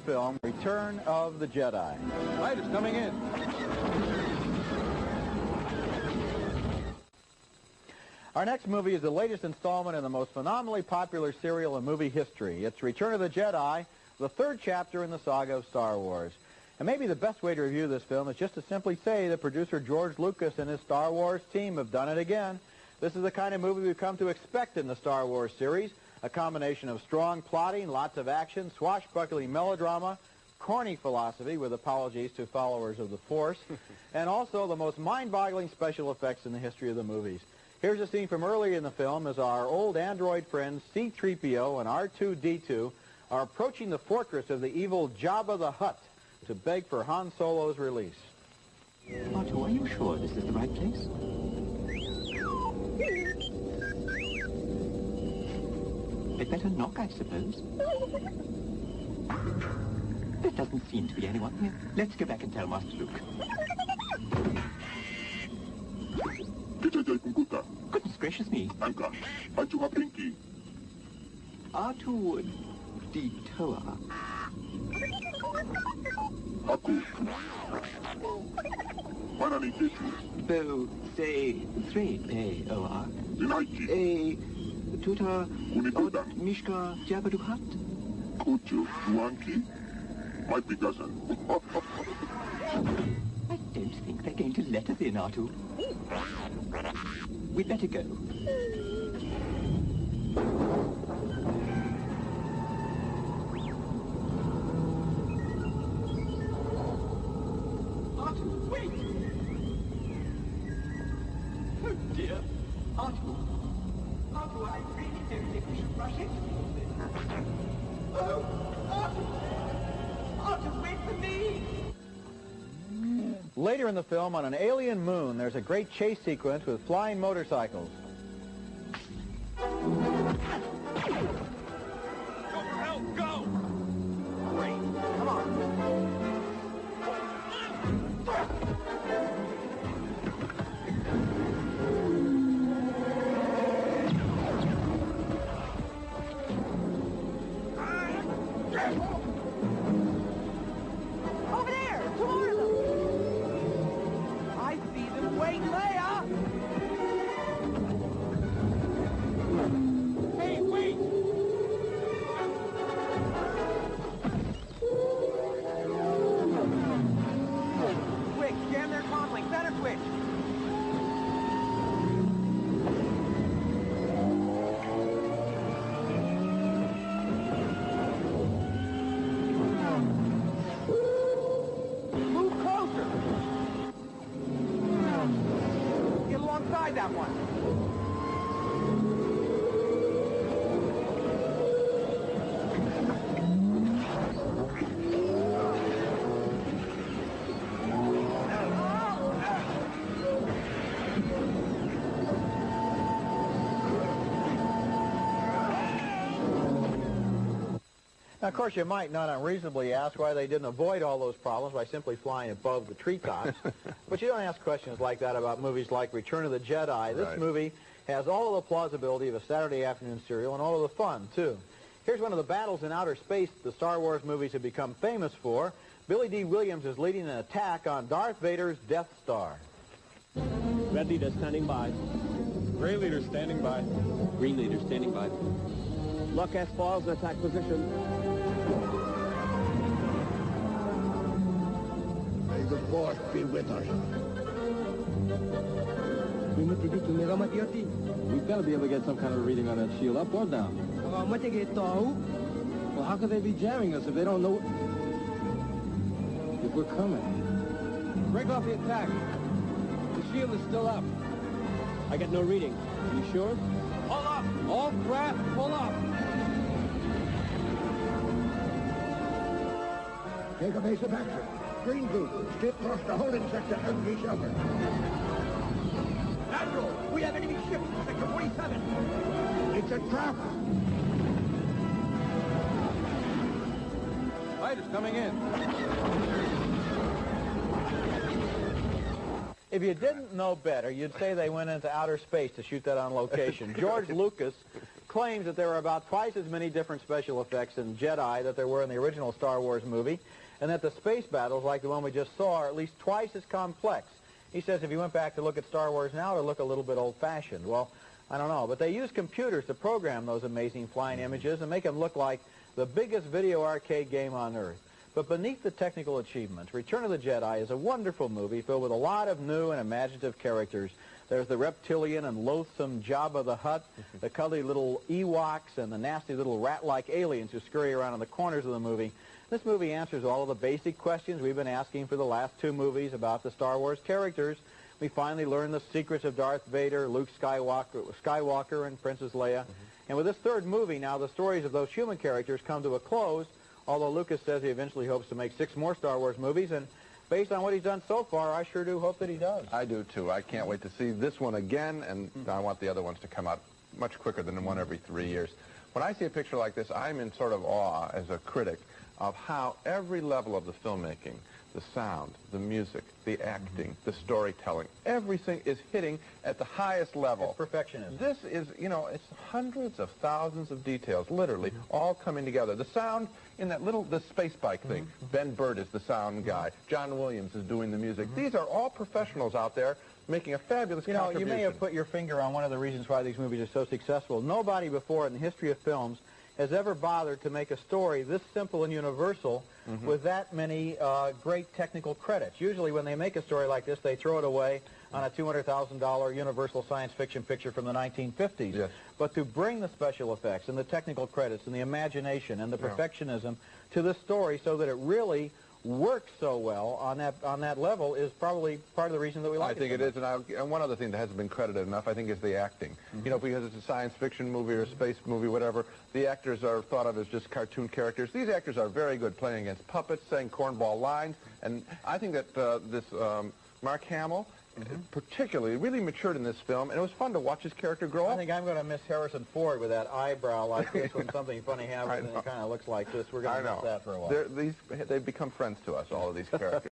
film, Return of the Jedi. Light is coming in. Our next movie is the latest installment in the most phenomenally popular serial in movie history. It's Return of the Jedi, the third chapter in the saga of Star Wars. And maybe the best way to review this film is just to simply say that producer George Lucas and his Star Wars team have done it again. This is the kind of movie we've come to expect in the Star Wars series, a combination of strong plotting, lots of action, swashbuckling melodrama, corny philosophy with apologies to followers of the Force, and also the most mind-boggling special effects in the history of the movies. Here's a scene from early in the film as our old android friends C-3PO and R2-D2 are approaching the fortress of the evil Jabba the Hutt to beg for Han Solo's release. R2, are you sure this is the right place? They'd better knock, I suppose. There doesn't seem to be anyone here. Let's go back and tell Master Luke. Goodness gracious me. R2 Detour. Bo say 3 A-O-R. A tutor od Mishka Jabaduhat. Kuchu, Juanki, might be dozen. I don't think they're going to let us in, R2. We'd better go. R2, wait! Oh dear. R2. R2, I really don't think we should rush into this. Oh, R2! R2, wait for me! Later in the film, on an alien moon, there's a great chase sequence with flying motorcycles. Go for help, go! Great, come on. Over there! Two more of them! I see them! Wait, Leia! Hey, wait! Quick, jam their comlink, center switch! Move closer! Get alongside that one! Now, of course, you might not unreasonably ask why they didn't avoid all those problems by simply flying above the treetops. But you don't ask questions like that about movies like Return of the Jedi. This movie has all of the plausibility of a Saturday afternoon serial and all of the fun, too. Here's one of the battles in outer space the Star Wars movies have become famous for. Billy D. Williams is leading an attack on Darth Vader's Death Star. Red leader standing by. Gray leader standing by. Green leader standing by. Lock S falls in attack position. May the Force be with us. We've got to be able to get some kind of reading on that shield, up or down. Well, how could they be jamming us if they don't know if we're coming? Break off the attack. The shield is still up. I get no reading. You sure? Pull up! All craft, pull up! Take a base of action. Green group, skip across the holding sector and be shelter. Admiral, we have enemy ships in Sector 47! It's a trap. Light is coming in. If you didn't know better, you'd say they went into outer space to shoot that on location. George Lucas claims that there are about twice as mmany different special effects in Jedi that there were in the original Star Wars movie, and that the space battles, like the one we just saw, are at least twice as complex. He says if you went back to look at Star Wars now, it would look a little bit old-fashioned. Well, I don't know, but they use computers to program those amazing flying images and make them look like the biggest video arcade game on Earth. But beneath the technical achievements, Return of the Jedi is a wonderful movie filled with a lot of new and imaginative characters. There's the reptilian and loathsome Jabba the Hutt, the cuddly little Ewoks, and the nasty little rat-like aliens who scurry around in the corners of the movie. This movie answers all of the basic questions we've been asking for the last two movies about the Star Wars characters. We finally learn the secrets of Darth Vader, Luke Skywalker, and Princess Leia. And with this third movie, now the stories of those human characters come to a close, although Lucas says he eventually hopes to make 6 more Star Wars movies, and based on what he's done so far, I sure do hope that he does. I do, too. I can't wait to see this one again, and I want the other ones to come out much quicker than one every 3 years. When I see a picture like this, I'm in sort of awe as a critic of how every level of the filmmaking, the sound, the music, the acting, the storytelling, everything is hitting at the highest level. It's perfectionism. This is, you know, it's hundreds of thousands of details, literally, all coming together. The sound in that the space bike thing, Ben Burt is the sound guy. John Williams is doing the music. These are all professionals out there making a fabulous contribution. You may have put your finger on one of the reasons why these movies are so successful. Nobody before in the history of films has ever bothered to make a story this simple and universal with that many great technical credits. Usually when they make a story like this, they throw it away on a $200,000 Universal science fiction picture from the 1950s. Yes. But to bring the special effects and the technical credits and the imagination and the perfectionism to the story so that it really works so well on that level is probably part of the reason that we like it. I think it is, and one other thing that hasn't been credited enough, I think, is the acting. You know, because it's a science fiction movie or a space movie, whatever, the actors are thought of as just cartoon characters. These actors are very good playing against puppets, saying cornball lines, and I think that this Mark Hamill particularly really matured in this film, and it was fun to watch his character grow up. I think I'm going to miss Harrison Ford with that eyebrow like this when something funny happens and it kind of looks like this. We're going to miss that for a while. They've become friends to us, all of these characters.